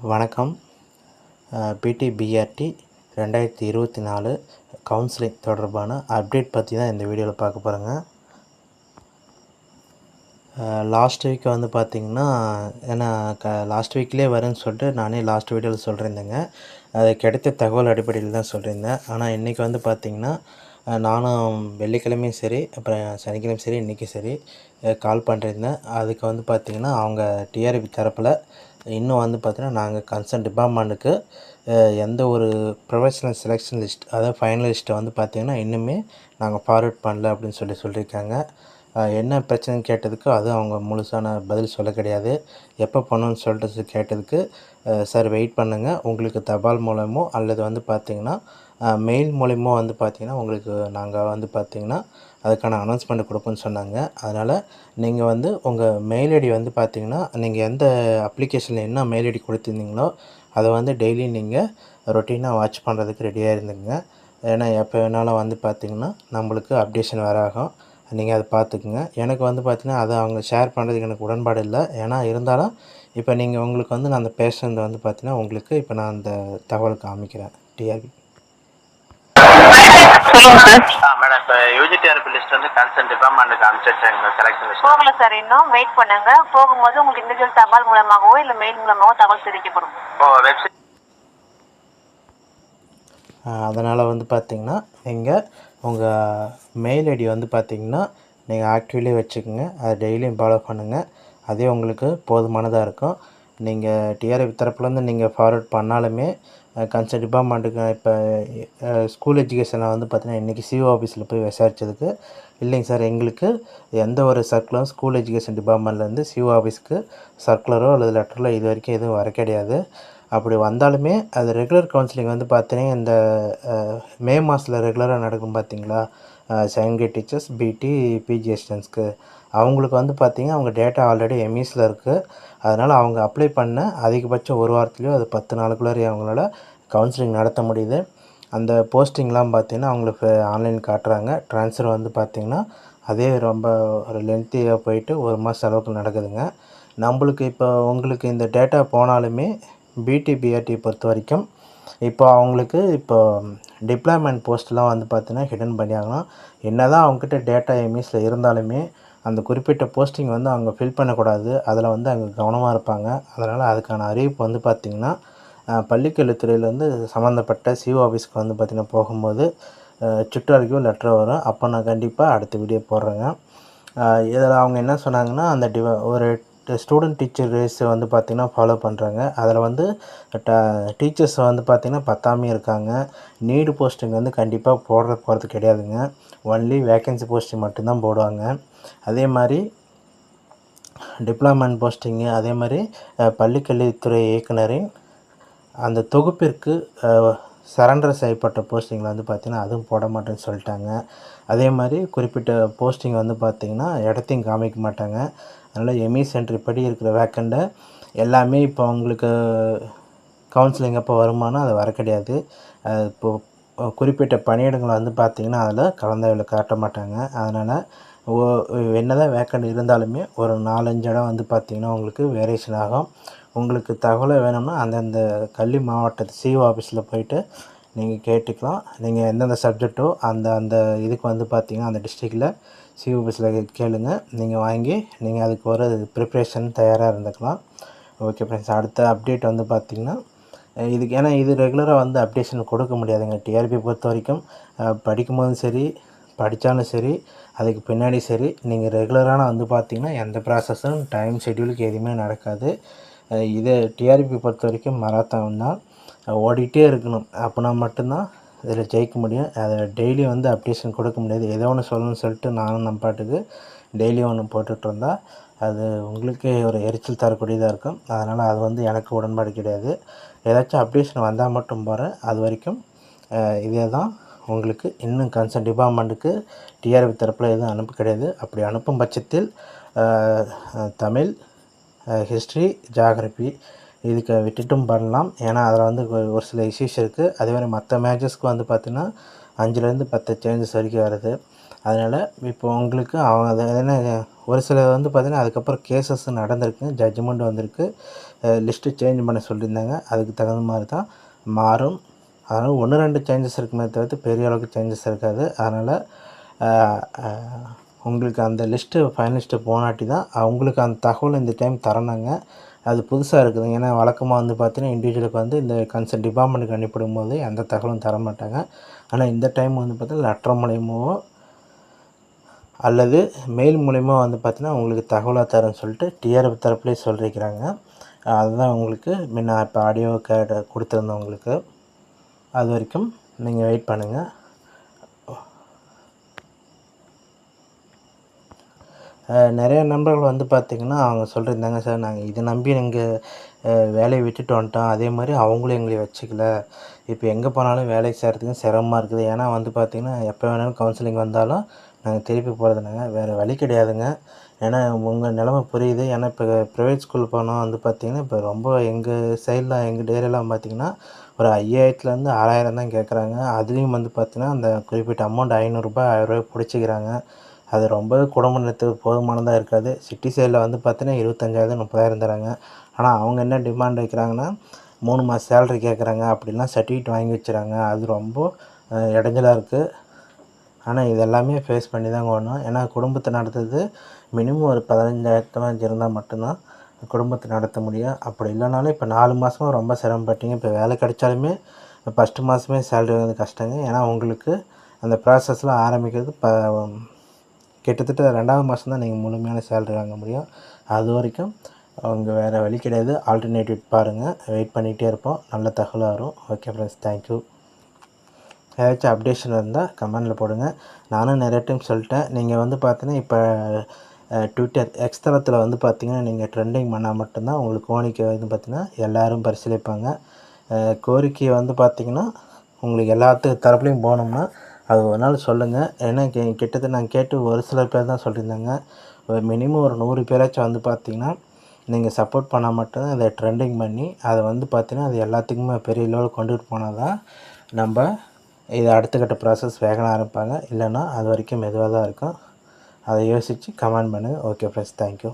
வணக்கம். பிடிபிஆர்டி 2024 கவுன்சிலிங் தொடர்பான அப்டேட் பற்றி தான் இந்த வீடியோவில் பார்க்க போகிறேங்க. லாஸ்ட் வீக் வந்து பார்த்திங்கன்னா, ஏன்னா லாஸ்ட் வீக்லேயே வரும்னு சொல்லிட்டு நானே லாஸ்ட் வீடியோவில் சொல்லியிருந்தேங்க. அது கிடைத்த தகவல் அடிப்படையில் தான் சொல்லியிருந்தேன். ஆனால் இன்றைக்கி வந்து பார்த்திங்கன்னா, நானும் வெள்ளிக்கிழமையும் சரி, அப்புறம் சனிக்கிழமையும் சரி, இன்றைக்கும் சரி கால் பண்ணியிருந்தேன். அதுக்கு வந்து பார்த்திங்கன்னா, அவங்க டிஆர்பி தரப்பில் இன்னும் வந்து பார்த்திங்கன்னா, நாங்கள் கன்சர்ன் டிபார்ட்மெண்ட்டுக்கு எந்த ஒரு ப்ரொஃபஷனல் செலெக்ஷன் லிஸ்ட், அதாவது ஃபைனல் லிஸ்ட்டை வந்து பார்த்திங்கன்னா இன்னுமே நாங்கள் ஃபார்வர்ட் பண்ணல அப்படின்னு சொல்லியிருக்காங்க. என்ன பிரச்சனைன்னு கேட்டதுக்கு அதுவும் அவங்க முழுசான பதில் சொல்ல கிடையாது. எப்போ பண்ணணும்னு சொல்லிட்டு கேட்டதுக்கு, சார் வெயிட் பண்ணுங்கள், உங்களுக்கு தபால் மூலமோ அல்லது வந்து பார்த்திங்கன்னா மெயில் மூலிமா வந்து பார்த்திங்கன்னா உங்களுக்கு நாங்கள் வந்து பார்த்திங்கன்னா அதுக்கான அனௌன்ஸ்மெண்ட் கொடுப்போம்னு சொன்னாங்க. அதனால் நீங்கள் வந்து உங்கள் மெயில் ஐடி வந்து பார்த்திங்கன்னா, நீங்கள் எந்த அப்ளிகேஷனில் என்ன மெயில் ஐடி கொடுத்துருந்தீங்களோ அதை வந்து டெய்லி நீங்கள் ரொட்டீனாக வாட்ச் பண்ணுறதுக்கு ரெடியாக இருந்துங்க. ஏன்னா எப்போ வேணாலும் வந்து பார்த்திங்கன்னா நம்மளுக்கு அப்டேஷன் வேறு ஆகும். நீங்கள் அதை பார்த்துக்குங்க. எனக்கு வந்து பார்த்திங்கன்னா அதை அவங்க ஷேர் பண்ணுறதுக்கு எனக்கு உடன்பாடு இல்லை. ஏன்னா இருந்தாலும் இப்போ நீங்கள் உங்களுக்கு வந்து நான் அந்த பேசுனது வந்து பார்த்திங்கன்னா உங்களுக்கு இப்போ நான் அந்த தகவல் காமிக்கிறேன். டிஆர்பி மேடம், இப்போ யூஜிடிஆர்பி லிஸ்ட் வந்து கன்சர்ன் டிபார்ட்மெண்ட்டுக்கு அனுப்பிச்சிருச்சாங்க செலக்ஷன் லிஸ்ட். போகல சார், இன்னும் வெயிட் பண்ணுங்க. போகும்போது உங்களுக்கு இண்டிவிஜுவல் தபால் மூலமாகவோ இல்லை மெயில் மூலமாகவோ தகவல் தெரிவிக்கப்படும். வெப்சைட். அதனால் வந்து பார்த்திங்கன்னா நீங்கள் உங்கள் மெயில் ஐடி வந்து பார்த்திங்கன்னா நீங்கள் ஆக்டிவ்லேயே வச்சுக்கோங்க. அதை டெய்லியும் ஃபாலோ பண்ணுங்கள். அதே உங்களுக்கு போதுமானதாக இருக்கும். நீங்கள் டிஆர்பி தரப்புலேருந்து நீங்கள் ஃபார்வர்ட் பண்ணாலுமே கன்சர்ன் டிபார்ட்மெண்ட்டுக்கு இப்போ ஸ்கூல் எஜுகேஷனில் வந்து பார்த்திங்கன்னா இன்றைக்கி சிஓ ஆஃபீஸில் போய் விசாரித்ததுக்கு, இல்லைங்க சார் எங்களுக்கு எந்த ஒரு சர்க்குலரும் ஸ்கூல் எஜுகேஷன் டிபார்ட்மெண்ட்லேருந்து சிஓ ஆஃபீஸ்க்கு சர்க்குலரோ அல்லது லெட்டரோ இது வரைக்கும் எதுவும் வர கிடையாது. அப்படி வந்தாலுமே அது ரெகுலர் கவுன்சிலிங் வந்து பார்த்தீங்கன்னா இந்த மே மாதத்தில் ரெகுலராக நடக்கும் பார்த்திங்களா, செகண்ட் கிரேட் டீச்சர்ஸ், பிடி, பிஜி அசிஸ்டன்ட்ஸ்க்கு அவங்களுக்கு வந்து பார்த்திங்கன்னா அவங்க டேட்டா ஆல்ரெடி எம்இஸில் இருக்குது. அதனால் அவங்க அப்ளை பண்ண அதிகபட்சம் ஒரு வாரத்துலேயோ அது 10 நாளுக்குள்ளாரையும் அவங்களால கவுன்சிலிங் நடத்த முடியுது. அந்த போஸ்டிங்லாம் பார்த்திங்கன்னா அவங்களுக்கு ஆன்லைன் காட்டுறாங்க. ட்ரான்ஸ்ஃபர் வந்து பார்த்திங்கன்னா அதே ரொம்ப ஒரு லென்த்தியாக போயிட்டு ஒரு மாதம் அளவுக்கு நடக்குதுங்க. நம்மளுக்கு இப்போ உங்களுக்கு இந்த டேட்டா போனாலுமே பிடிபிஆர்டி பொறுத்த வரைக்கும் இப்போ அவங்களுக்கு இப்போ டிப்ளாய்மெண்ட் போஸ்ட்லாம் வந்து பார்த்திங்கன்னா ஹிடன் பண்ணியாகலாம். என்ன தான் அவங்கக்கிட்ட டேட்டா எம்இஸில் இருந்தாலுமே அந்த குறிப்பிட்ட போஸ்டிங் வந்து அவங்க ஃபில் பண்ணக்கூடாது. அதில் வந்து அவங்க கவனமாக இருப்பாங்க. அதனால் அதுக்கான அறிவிப்பு வந்து பார்த்திங்கன்னா பள்ளிக்கல்வித்துறையிலேருந்து சம்மந்தப்பட்ட சிஓ ஆஃபீஸ்க்கு வந்து பார்த்திங்கன்னா போகும்போது சுற்றறிக்கையோ லெட்டரோ வரும். அப்போ நான் கண்டிப்பாக அடுத்த வீடியோ போடுறேங்க. இதில் அவங்க என்ன சொன்னாங்கன்னா, அந்த ஒரு ஸ்டூடெண்ட் டீச்சர் ரேஸை வந்து பார்த்திங்கன்னா ஃபாலோ பண்ணுறாங்க. அதில் வந்து டீச்சர்ஸ் வந்து பார்த்திங்கன்னா பத்தாமே இருக்காங்க. நீடு போஸ்டிங் வந்து கண்டிப்பாக போகிறது கிடையாதுங்க. ஒன்லி வேக்கன்சி போஸ்டிங் மட்டும்தான் போடுவாங்க. அதே மாதிரி டிப்ளாய்மெண்ட் போஸ்டிங்கு, அதே மாதிரி பள்ளிக்கல்வித்துறை இயக்குனரின் அந்த தொகுப்பிற்கு சரண்டர் செய்யப்பட்ட போஸ்டிங்கில் வந்து பார்த்திங்கன்னா அதுவும் போட மாட்டேன்னு சொல்லிட்டாங்க. அதே மாதிரி குறிப்பிட்ட போஸ்டிங் வந்து பார்த்திங்கன்னா இடத்தையும் காமிக்க மாட்டாங்க. அதனால் எம்இ சென்ட்ரி படி இருக்கிற வேக்கண்ட்டை எல்லாமே இப்போ அவங்களுக்கு கவுன்சிலிங் அப்போ வருமானம் அது வர கிடையாது. இப்போது குறிப்பிட்ட பணியிடங்களை வந்து பார்த்திங்கன்னா அதில் கலந்தாய்வில் காட்ட மாட்டாங்க. அதனால் என்ன தான் வேக்கண்ட் இருந்தாலுமே ஒரு 4-5 இடம் வந்து பார்த்திங்கன்னா உங்களுக்கு வேரியேஷன் ஆகும். உங்களுக்கு தகவலை வேணும்னா அந்தந்த கல்வி மாவட்டத்து சிஓ ஆஃபீஸில் போய்ட்டு நீங்கள் கேட்டுக்கலாம். நீங்கள் எந்தெந்த சப்ஜெக்டோ அந்த அந்த இதுக்கு வந்து பார்த்திங்கன்னா அந்த டிஸ்ட்ரிக்டில் சிஓ ஆஃபீஸில் கேளுங்க. நீங்கள் வாங்கி நீங்கள் அதுக்கு ஒரு ப்ரிப்ரேஷன் தயாராக இருந்துக்கலாம். ஓகே ஃப்ரெண்ட்ஸ், அடுத்த அப்டேட் வந்து பார்த்திங்கன்னா இதுக்கு ஏன்னா இது ரெகுலராக வந்து அப்டேஷன் கொடுக்க முடியாதுங்க. டிஆர்பி பொறுத்த வரைக்கும் படிக்கும்போதும் சரி, படித்தாலும் சரி, அதுக்கு பின்னாடி சரி, நீங்கள் ரெகுலரான வந்து பார்த்திங்கன்னா எந்த ப்ராசஸும் டைம் ஷெட்யூலுக்கு எதுவுமே நடக்காது. இது டிஆர்பி பொறுத்த வரைக்கும் மராத்தான் தான், ஓடிட்டே இருக்கணும். அப்படின்னா மட்டும்தான் இதில் ஜெயிக்க முடியும். அதை டெய்லி வந்து அப்டேஷன் கொடுக்க முடியாது. ஏதோ ஒன்று சொல்லணும்னு சொல்லிட்டு நானும் நம்ம பாட்டுக்கு டெய்லியும் ஒன்று போட்டுகிட்டு இருந்தால் அது உங்களுக்கே ஒரு எரிச்சல் தரக்கூடியதாக இருக்கும். அதனால் அது வந்து எனக்கு உடன்பாடு கிடையாது. ஏதாச்சும் அப்டேஷன் வந்தால் மட்டும் போகிறேன். அது வரைக்கும் இதே தான் உங்களுக்கு. இன்னும் கன்சர்ன் டிபார்ட்மெண்ட்டுக்கு டிஆர்பி தரப்பில் எதுவும் அனுப்ப கிடையாது. அப்படி அனுப்பும் பட்சத்தில் தமிழ், ஹிஸ்ட்ரி, ஜியாகிரபி இதுக்கு விட்டுட்டும் பண்ணலாம். ஏன்னா அதில் வந்து ஒரு சில இஷ்யூஸ் இருக்குது. அதேமாதிரி மற்ற மேஜர்ஸ்க்கு வந்து பார்த்திங்கன்னா 5லேருந்து 10 சேஞ்சஸ் வரைக்கும் வருது. அதனால் இப்போ உங்களுக்கு அவங்க என்ன ஒரு சிலர் வந்து பார்த்திங்கன்னா அதுக்கப்புறம் கேசஸ் நடந்திருக்கு, ஜட்ஜ்மெண்ட் வந்திருக்கு, லிஸ்ட்டு சேஞ்ச் பண்ண சொல்லியிருந்தாங்க. அதுக்கு தகுந்த மாதிரி தான் மாறும். அதனால் 1, 2 சேஞ்சஸ் இருக்குமே தவிர்த்து பெரிய அளவுக்கு சேஞ்சஸ் இருக்காது. அதனால் உங்களுக்கு அந்த லிஸ்ட்டு ஃபைனல் லிஸ்ட்டு போனாட்டி தான் அவங்களுக்கு அந்த தகவல் இந்த டைம் தரணுங்க. அது புதுசாக இருக்குது. ஏன்னா வழக்கமாக வந்து பார்த்தீங்கன்னா இண்டிவிஜுவலுக்கு வந்து இந்த கன்சர்ன் டிபார்ட்மெண்ட்டுக்கு அனுப்பிடும்போது எந்த தகவலும் தர மாட்டாங்க. ஆனால் இந்த டைம் வந்து பார்த்தீங்கன்னா லெட்டர் மூலியமாவோ அல்லது மெயில் மூலிமா வந்து பார்த்தீங்கன்னா உங்களுக்கு தகவலாக தரேன்னு சொல்லிட்டு டிஆர்எஃப் தரப்புலேயே சொல்லியிருக்கிறாங்க. அதுதான் உங்களுக்கு முன்ன இப்போ ஆடியோ கேட் கொடுத்துருந்தேன் உங்களுக்கு. அது வரைக்கும் நீங்கள் வெயிட் பண்ணுங்கள். நிறைய நண்பர்கள் வந்து பார்த்திங்கன்னா அவங்க சொல்லியிருந்தாங்க, சார் நாங்கள் இதை நம்பி எங்கள் வேலையை விட்டுட்டு வந்துட்டோம், அதே மாதிரி அவங்களும் எங்களை வச்சுக்கல, இப்போ எங்கே போனாலும் வேலைக்கு சேர்கிறதுக்கும் சிரமமாக இருக்குது. ஏன்னா வந்து பார்த்திங்கன்னா எப்போ வேணாலும் கவுன்சிலிங் வந்தாலும் நாங்கள் திருப்பி போகிறதுனாங்க வேறு வழி கிடையாதுங்க. ஏன்னா உங்கள் நிலமை புரியுது. ஏன்னா இப்போ ப்ரைவேட் ஸ்கூல் போனால் வந்து பார்த்திங்கன்னா இப்போ ரொம்ப எங்கள் சைடில் எங்கள் ஏரியாலாம் பார்த்திங்கன்னா ஒரு 5000லேருந்து 6000 தான் கேட்குறாங்க. அதுலேயும் வந்து பார்த்திங்கன்னா அந்த குறிப்பிட்ட அமௌண்ட் ரூ. 1000 பிடிச்சிக்கிறாங்க. அது ரொம்பவே குடும்ப நடத்துக்கு போதுமானதாக இருக்காது. சிட்டி சைடில் வந்து பார்த்தீங்கன்னா 25,000 30,000 தராங்க. ஆனால் அவங்க என்ன டிமாண்ட் வைக்கிறாங்கன்னா 3 மாத சேலரி கேட்குறாங்க. அப்படிலாம் சர்டிஃபிகேட் வாங்கி வச்சுறாங்க. அது ரொம்ப இடைஞ்சலாக இருக்குது. ஆனால் இது எல்லாமே ஃபேஸ் பண்ணி தாங்க வரணும். ஏன்னா குடும்பத்தை நடத்துறது மினிமம் ஒரு 15,000 இருந்தால் மட்டும்தான் குடும்பத்தை நடத்த முடியும். அப்படி இல்லைனாலும் இப்போ 4 மாதமாக ரொம்ப சிரமப்பட்டீங்க. இப்போ வேலை கிடைச்சாலுமே ஃபஸ்ட்டு மாதமே சேலரி வந்து கஷ்டங்க. ஏன்னா உங்களுக்கு அந்த ப்ராசஸ்லாம் ஆரம்பிக்கிறது கிட்டத்தட்ட 2வது மாதம் தான் நீங்கள் முழுமையான சேலரி வாங்க முடியும். அது வரைக்கும் அவங்க வேறு வழி கிடையாது. ஆல்டர்னேட்டிவ் பாருங்கள். வெயிட் பண்ணிகிட்டே இருப்போம். நல்ல தகவலாக வரும். Okay friends, thank you. ஏதாச்சும் அப்டேஷன் இருந்தால் கமெண்டில் போடுங்க. நானும் நிறைய டைம் சொல்லிட்டேன். நீங்கள் வந்து பார்த்தீங்கன்னா இப்போ ட்விட்டர் எக்ஸ் தளத்தில் வந்து பார்த்திங்கன்னா நீங்கள் ட்ரெண்டிங் பண்ணால் மட்டும்தான் உங்களுக்கு கோரிக்கை வந்து பார்த்திங்கன்னா எல்லோரும் பரிசீலிப்பாங்க. கோரிக்கையை வந்து பார்த்திங்கன்னா உங்களுக்கு எல்லாத்துக்கு தரப்புலையும் போகணும்னா அது ஒரு நாள் சொல்லுங்கள். ஏன்னா கிட்டத்தட்ட நான் கேட்டு ஒரு சில பேர் தான் சொல்லியிருந்தாங்க. மினிமம் ஒரு 100 பேராச்சும் வந்து பார்த்திங்கன்னா நீங்கள் சப்போர்ட் பண்ணால் மட்டும்தான் அதை ட்ரெண்டிங் பண்ணி அதை வந்து பார்த்திங்கன்னா அது எல்லாத்துக்குமே பெரிய லெவலுக்கு கொண்டுட்டு போனால் தான் நம்ம இது அடுத்த கட்ட ப்ராசஸ் வேகமாக ஆரம்பிப்பாங்க. இல்லைன்னா அது வரைக்கும் மெதுவாக தான் இருக்கும். அதை யோசித்து கமெண்ட் பண்ணுங்கள். Okay friends, thank you.